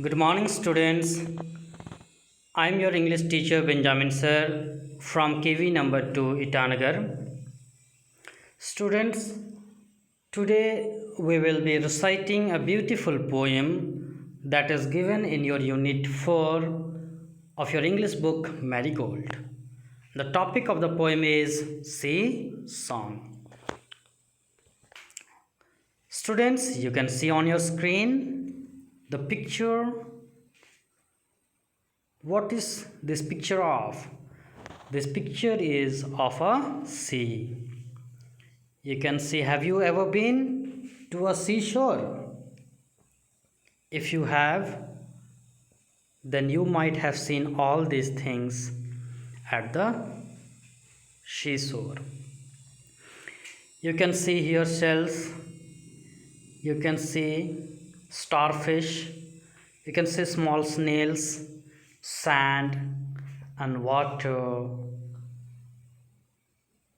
Good morning, students. I am your English teacher Benjamin Sir from KV number 2 Itanagar. Students, today we will be reciting a beautiful poem that is given in your unit 4 of your English book Marigold. The topic of the poem is Sea Song. Students, you can see on your screen the picture. What is this picture of? This picture is of a sea. You can see, have you ever been to a seashore? If you have, then you might have seen all these things at the seashore. You can see here shells, you can see starfish, you can see small snails, sand and water.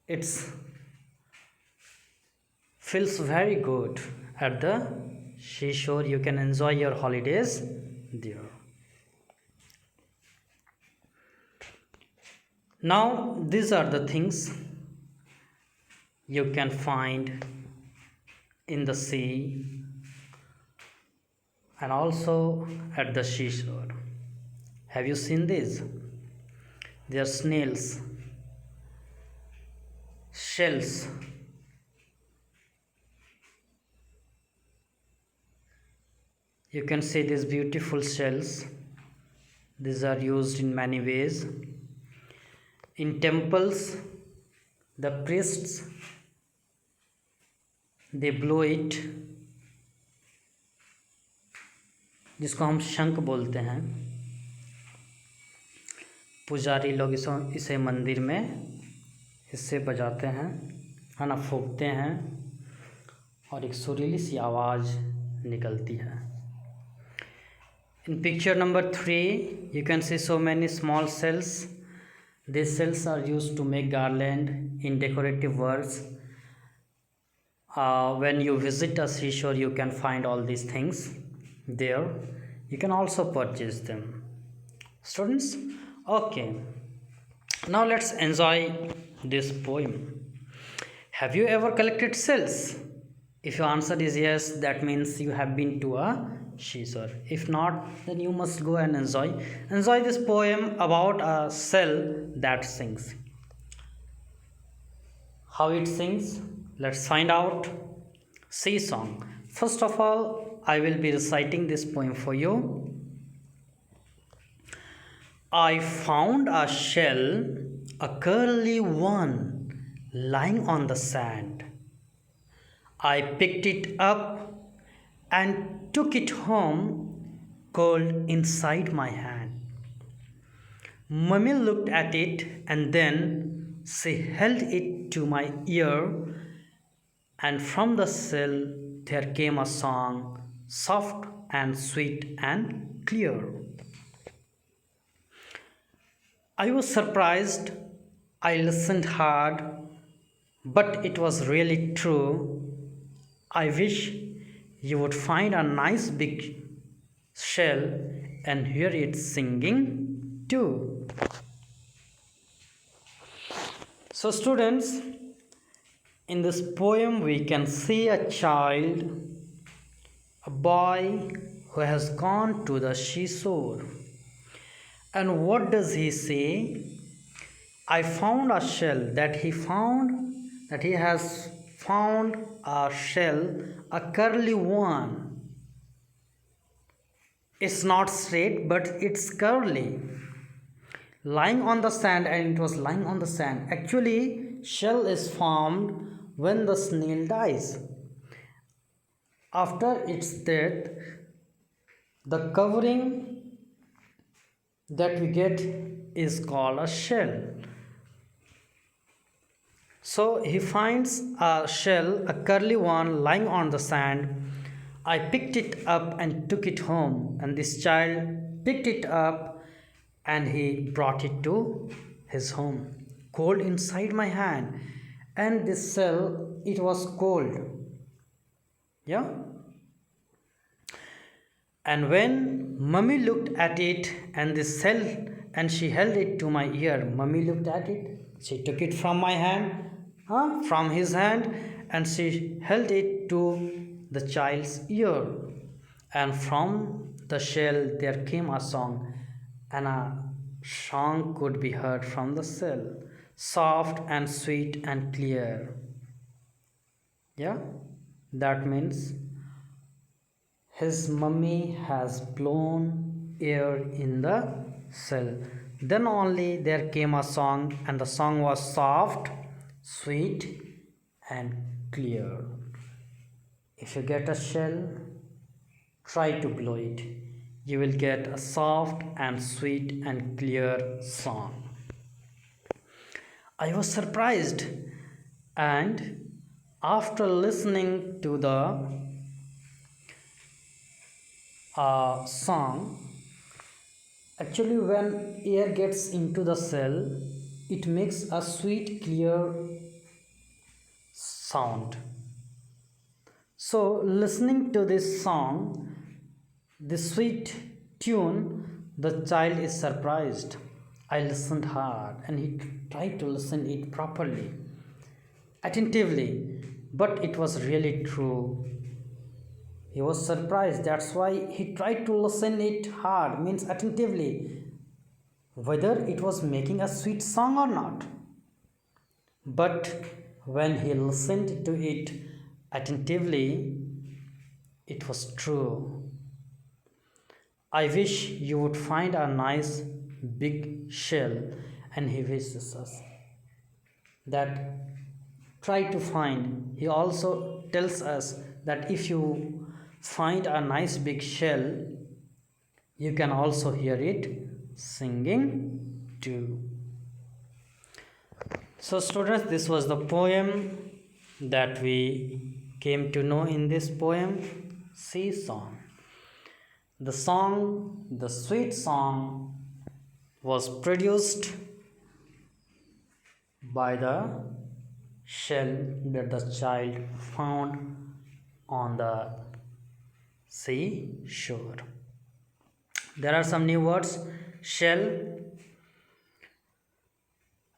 It feels very good at the seashore. You can enjoy your holidays there. Now these are the things you can find in the sea and also at the seashore. Have you seen these? They are snails, shells, you can see these beautiful shells. These are used in many ways. In temples, the priests, they blow it, जिसको हम शंख बोलते हैं. पुजारी लोग इसे मंदिर में इससे बजाते हैं, है ना, फूंकते हैं और एक सुरीली सी आवाज़ निकलती है. In picture number 3, you can see so many small cells. These cells are used to make garland in decorative works. When you visit a seashore, you can find all these things there. You can also purchase them. Students, okay. Now let's enjoy this poem. Have you ever collected shells? If your answer is yes, that means you have been to a seashore. If not, then you must go and enjoy this poem about a shell that sings. How it sings? Let's find out. Sea song. First of all, I will be reciting this poem for you. I found a shell, a curly one, lying on the sand. I picked it up and took it home, cold inside my hand. Mummy looked at it and then she held it to my ear, and from the shell there came a song, soft and sweet and clear. I was surprised. I listened hard, but it was really true. I wish you would find a nice big shell and hear it singing too. So students, in this poem we can see a child, a boy who has gone to the seashore. And what does he say? I found a shell, that he has found a shell, a curly one. It's not straight, but it's curly. Lying on the sand, and it was lying on the sand. Actually, shell is formed when the snail dies. After its death, the covering that we get is called a shell. So he finds a shell, a curly one, lying on the sand. I picked it up and took it home, and this child picked it up and he brought it to his home, cold inside my hand. And this shell, it was cold. Yeah. And when mummy looked at it and this cell and she held it to my ear, mummy looked at it, she took it from my hand, from his hand, and she held it to the child's ear. And from the shell there came a song, and a song could be heard from the cell, soft and sweet and clear. Yeah, that means his mummy has blown air in the cell. Then only there came a song, and the song was soft, sweet, and clear. If you get a shell, try to blow it. You will get a soft and sweet and clear song. I was surprised, and after listening to the song, actually when air gets into the cell, it makes a sweet clear sound. So listening to this song, this sweet tune, the child is surprised. I listened hard and he tried to listen it properly, attentively, but it was really true. He was surprised, that's why he tried to listen it hard, means attentively, whether it was making a sweet song or not. But when he listened to it attentively, it was true. I wish you would find a nice big shell, and he wishes us that try to find. He also tells us that if you find a nice big shell, you can also hear it singing too. So students, this was the poem that we came to know in this poem, Sea Song. The song, the sweet song, was produced by the shell that the child found on the seashore. There are some new words. Shell,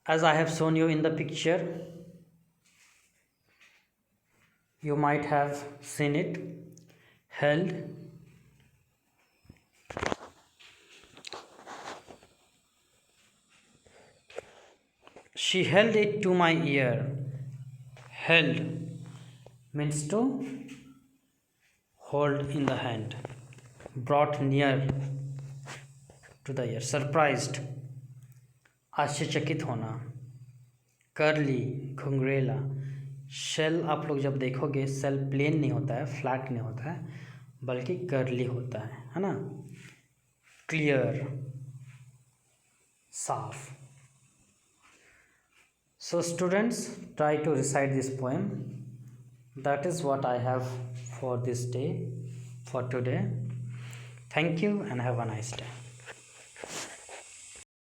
as I have shown you in the picture, you might have seen it. Held, she held it to my ear. Held means to hold in the hand, brought near to the ear. Surprised, आश्चर्यचकित होना. Curly, घुंघरेला. Shell आप लोग जब देखोगे, cell plane नहीं होता है, flat नहीं होता है, बल्कि कर्ली होता है ना. क्लियर, साफ. So students, try to recite this poem. That is what I have for this day, for today. Thank you and have a nice day.